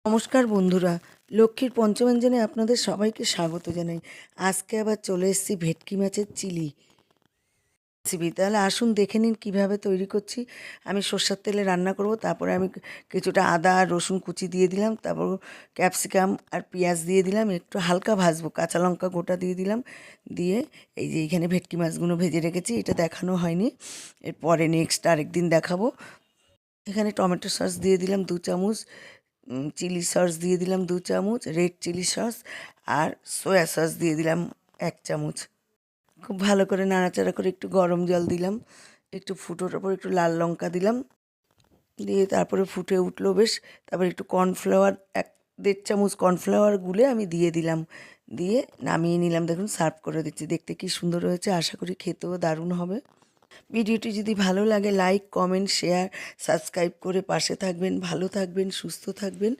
নমস্কার বন্ধুরা, লক্ষ্মীর পঞ্চব্যঞ্জনে আপনাদের সবাইকে স্বাগত জানাই। আজকে আবার চলে এসেছি ভেটকি মাছের চিলি রেসিপি। তাহলে আসুন দেখে নিন কীভাবে তৈরি করছি। আমি সর্ষের তেলে রান্না করব, তারপরে আমি কিছুটা আদা আর রসুন কুচি দিয়ে দিলাম, তারপর ক্যাপসিকাম আর পেঁয়াজ দিয়ে দিলাম, একটু হালকা ভাজবো, কাঁচা লঙ্কা গোটা দিয়ে দিলাম। দিয়ে এই যে এইখানে ভেটকি মাছগুলো ভেজে রেখেছি, এটা দেখানো হয়নি, এরপরে নেক্সট আরেকদিন দেখাবো। এখানে টমেটো সস দিয়ে দিলাম 2 চামচ, চিলি সস দিয়ে দিলাম 2 চামচ, রেড চিলি সস আর সয়া সস দিয়ে দিলাম 1 চামচ। খুব ভালো করে নাড়াচাড়া করে একটু গরম জল দিলাম, একটু ফুটোর ওপর একটু লাল লঙ্কা দিলাম, দিয়ে তারপরে ফুটে উঠলো বেশ। তারপরে একটু কর্নফ্লাওয়ার 1-1.5 চামচ কর্নফ্লাওয়ার গুলে আমি দিয়ে দিলাম, দিয়ে নামিয়ে নিলাম। দেখুন সার্ভ করে দিচ্ছি, দেখতে কি সুন্দর হয়েছে, আশা করি খেতেও দারুণ হবে। ভিডিওটি যদি ভালো লাগে লাইক, কমেন্ট, শেয়ার, সাবস্ক্রাইব করে পাশে থাকবেন। ভালো থাকবেন, সুস্থ থাকবেন।